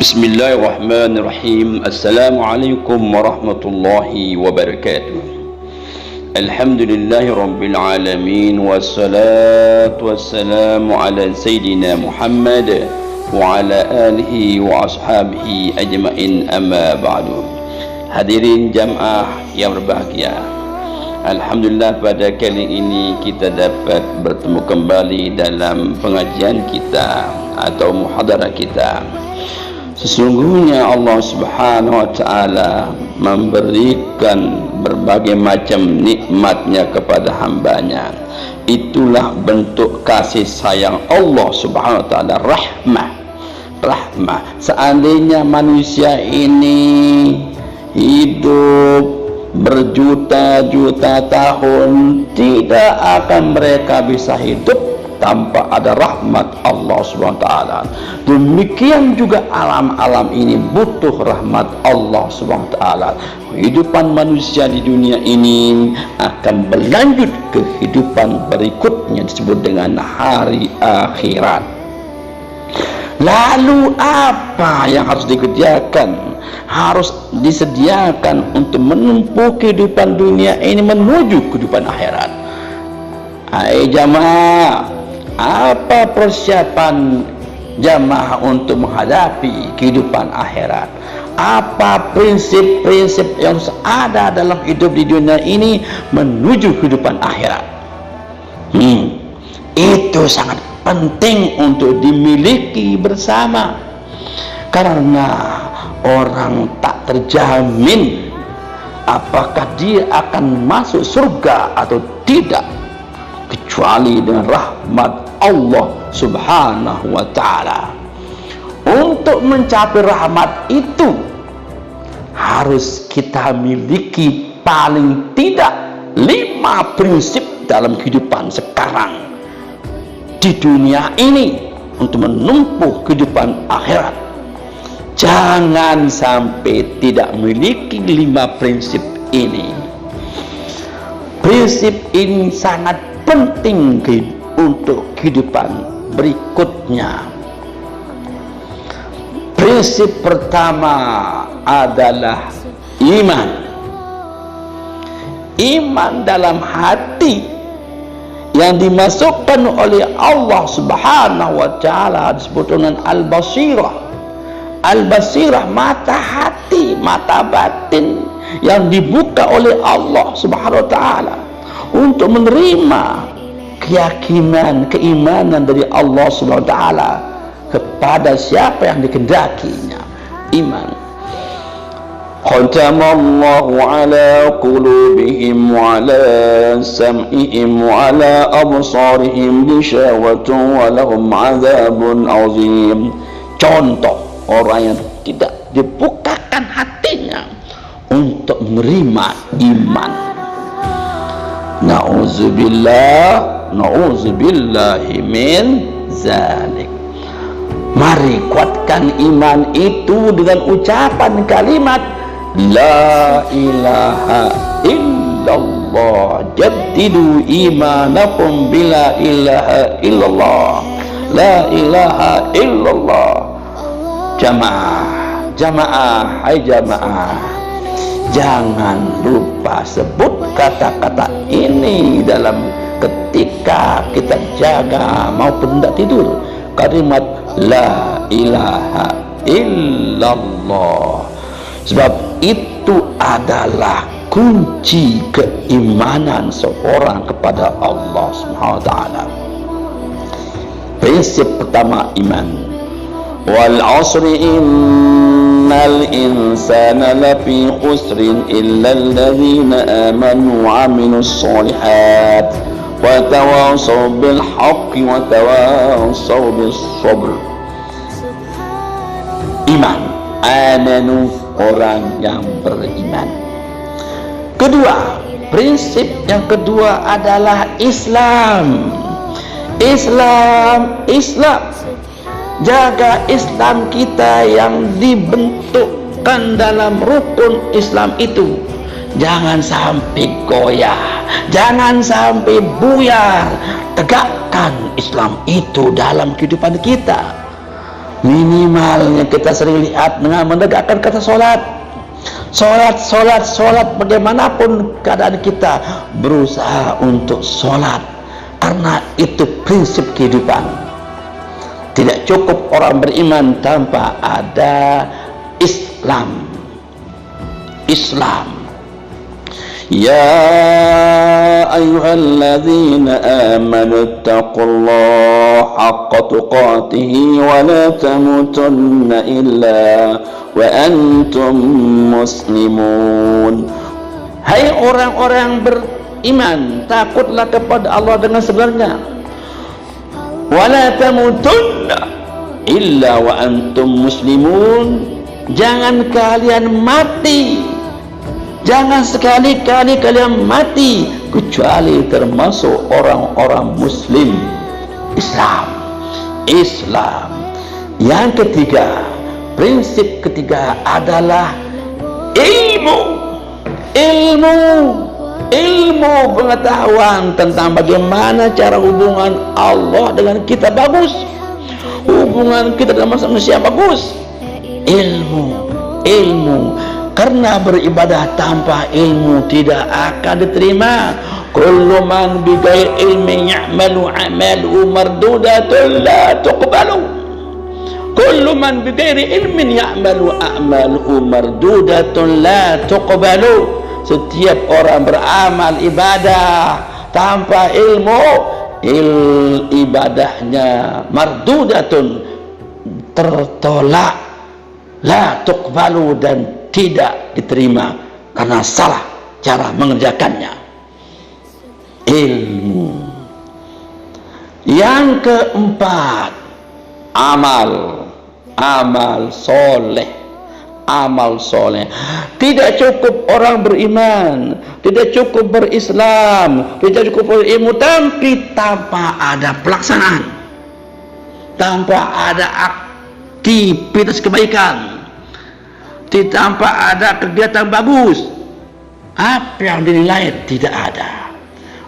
Bismillahirrahmanirrahim. Assalamualaikum warahmatullahi wabarakatuh. Alhamdulillahi rabbil alamin. Wassalatu wassalamu ala sayyidina Muhammad wa ala alihi wa ashabihi ajma'in, amma ba'du. Hadirin jamaah yang berbahagia, alhamdulillah pada kali ini kita dapat bertemu kembali dalam pengajian kita atau muhadarah kita. Sesungguhnya Allah Subhanahu wa Ta'ala memberikan berbagai macam nikmatnya kepada hambanya. Itulah bentuk kasih sayang Allah Subhanahu wa Ta'ala, rahmah. Seandainya manusia ini hidup berjuta-juta tahun, tidak akan mereka bisa hidup tanpa ada rahmat Allah Subhanahu wa Ta'ala. Demikian juga alam-alam ini butuh rahmat Allah Subhanahu wa Ta'ala. Kehidupan manusia di dunia ini akan berlanjut ke kehidupan berikutnya, disebut dengan hari akhirat. Lalu apa yang harus dikerjakan? Harus disediakan untuk menempuh kehidupan dunia ini menuju kehidupan akhirat. Hai jamaah, apa persiapan jamaah untuk menghadapi kehidupan akhirat? Apa prinsip-prinsip yang ada dalam hidup di dunia ini menuju kehidupan akhirat? Itu sangat penting untuk dimiliki bersama, karena orang tak terjamin apakah dia akan masuk surga atau tidak kecuali dengan rahmat Allah Subhanahu wa Ta'ala. Untuk mencapai rahmat itu harus kita miliki paling tidak 5 prinsip dalam kehidupan sekarang di dunia ini untuk menempuh kehidupan akhirat. Jangan sampai tidak memiliki 5 prinsip ini. Prinsip ini sangat penting untuk kehidupan berikutnya. Prinsip pertama adalah iman. Iman dalam hati yang dimasukkan oleh Allah Subhanahu wa Ta'ala disebut dengan al-basirah. Al-basirah, mata hati, mata batin yang dibuka oleh Allah Subhanahu wa Ta'ala untuk menerima keyakinan, keimanan dari Allah Subhanahu wa Ta'ala kepada siapa yang dikehendakinya. Iman. Khatamallahu ala qulubihim wa ala sam'ihim wa ala absarihim gishawatun wa lahum azabun azim. Contoh orang yang tidak dibukakan hatinya untuk menerima iman. Na'udzubillahi min zalik. Mari kuatkan iman itu dengan ucapan kalimat la ilaha illallah. Jaddidu imanakum bila ilaha illallah. La ilaha illallah. Jamaah, hai jamaah, jangan lupa sebut kata-kata ini dalam ketika kita jaga maupun tidak tidur. Kalimat la ilaha illallah, sebab itu adalah kunci keimanan seorang kepada Allah Subhanahu wa Ta'ala. Prinsip pertama, iman. Wal asri innal insana lafi khusrin illa alladhina amanu wa amilus solihat wa tawasaw bil haqqi wa tawasaw bis sabr. Iman, amanu, orang yang beriman. Kedua, prinsip yang kedua adalah Islam. Islam. Jaga Islam kita yang dibentukkan dalam rukun Islam itu. Jangan sampai goyah, jangan sampai buyar. Tegakkan Islam itu dalam kehidupan kita. Minimalnya kita sering lihat dengan menegakkan kata solat. Solat, bagaimanapun keadaan kita berusaha untuk solat, karena itu prinsip kehidupan. Tidak cukup orang beriman tanpa ada Islam. Ya ayyuhalladzina amanu taqullaha haqqa tuqatih wa la tamutunna illa wa antum muslimun. Hai orang-orang beriman, takutlah kepada Allah dengan sebenarnya. Wa la tamutunna illa wa antum muslimun. Jangan kalian mati, jangan sekali-kali kalian mati kecuali termasuk orang-orang muslim. Islam. Yang ketiga, prinsip ketiga adalah ilmu pengetahuan tentang bagaimana cara hubungan Allah dengan kita bagus, hubungan kita dengan manusia bagus. Ilmu, karena beribadah tanpa ilmu tidak akan diterima. Kullu man bighairi ilmin ya'malu 'amaluhu mardudatun la tuqbalu. Kullu man bighairi ilmin ya'malu a'maluhu mardudatun la tuqbalu. Setiap orang beramal ibadah tanpa ilmu, ibadahnya mardudatun, tertolak, la tuqbalu, dan tidak diterima karena salah cara mengerjakannya. Ilmu. Yang keempat, amal soleh. Tidak cukup orang beriman, tidak cukup berislam, tidak cukup berilmu, tapi tanpa ada pelaksanaan, tanpa ada aktivitas kebaikan, tanpa ada kegiatan bagus, apa yang dinilai tidak ada.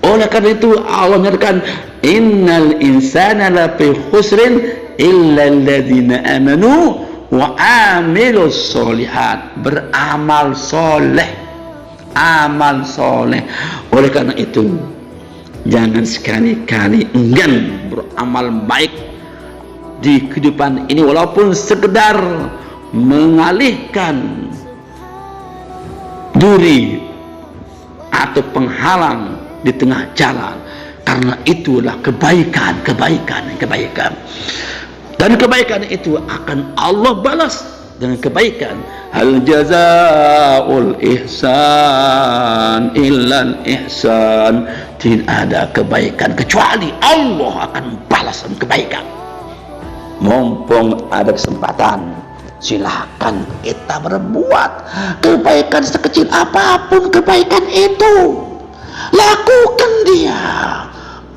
Oleh karena itu Allah menyatakan innal insana lafi khusrin illa alladzina amanu wa amilus solihat. Beramal soleh, amal soleh. Oleh karena itu jangan sekali-kali enggan beramal baik di kehidupan ini, walaupun sekedar mengalihkan duri atau penghalang di tengah jalan, karena itulah kebaikan, dan kebaikan itu akan Allah balas dengan kebaikan. Hal jazaa'ul ihsan illal ihsan. Tidak ada kebaikan kecuali Allah akan balas dengan kebaikan. Mumpung ada kesempatan, silahkan kita berbuat kebaikan sekecil apapun kebaikan itu, lakukan dia.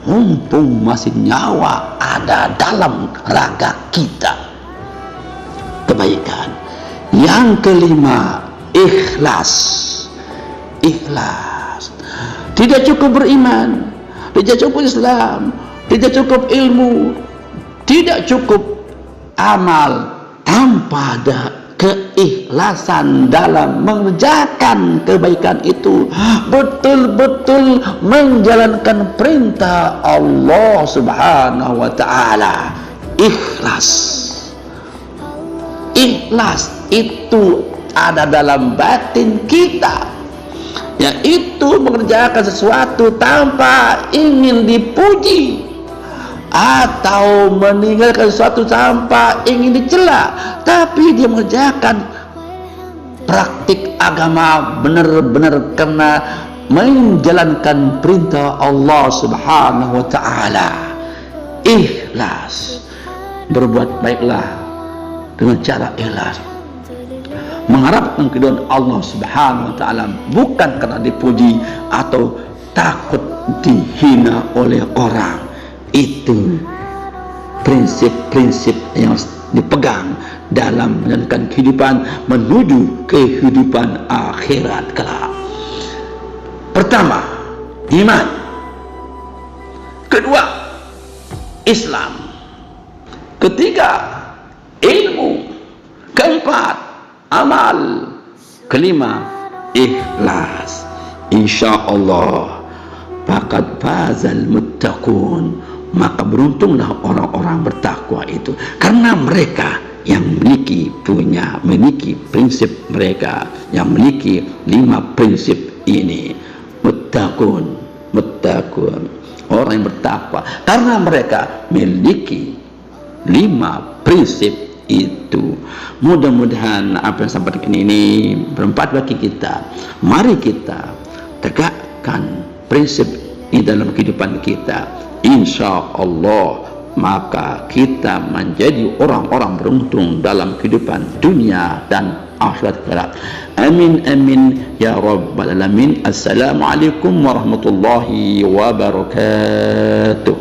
Mumpung masih nyawa ada dalam raga kita. Kebaikan. Yang kelima, ikhlas. Tidak cukup beriman, tidak cukup Islam, tidak cukup ilmu, tidak cukup amal tanpa ada keikhlasan dalam mengerjakan kebaikan itu, betul-betul menjalankan perintah Allah Subhanahu wa ta'ala. Ikhlas itu ada dalam batin kita, yaitu mengerjakan sesuatu tanpa ingin dipuji, atau meninggalkan sesuatu tanpa ingin dicela, tapi dia mengerjakan praktik agama benar-benar karena menjalankan perintah Allah Subhanahu wa ta'ala. Ikhlas. Berbuat baiklah dengan cara ikhlas, mengharapkan keridhaan Allah Subhanahu wa ta'ala, bukan karena dipuji atau takut dihina oleh orang. Itu prinsip-prinsip yang dipegang dalam menjalankan kehidupan menuju kehidupan akhirat kelak. Pertama, iman. Kedua, Islam. Ketiga, ilmu. Keempat, amal. Kelima, ikhlas. Insyaallah faqad fazal muttaqun, maka beruntunglah orang-orang bertakwa itu, karena mereka yang memiliki prinsip mereka, yang memiliki 5 prinsip ini. Muttaqun, orang yang bertakwa karena mereka memiliki 5 prinsip itu. Mudah-mudahan apa yang sampaikan ini bermanfaat bagi kita. Mari kita tegakkan prinsip di dalam kehidupan kita. Insya Allah maka kita menjadi orang-orang beruntung dalam kehidupan dunia dan akhirat kelak. Amin amin ya rabbal alamin. Assalamualaikum warahmatullahi wabarakatuh.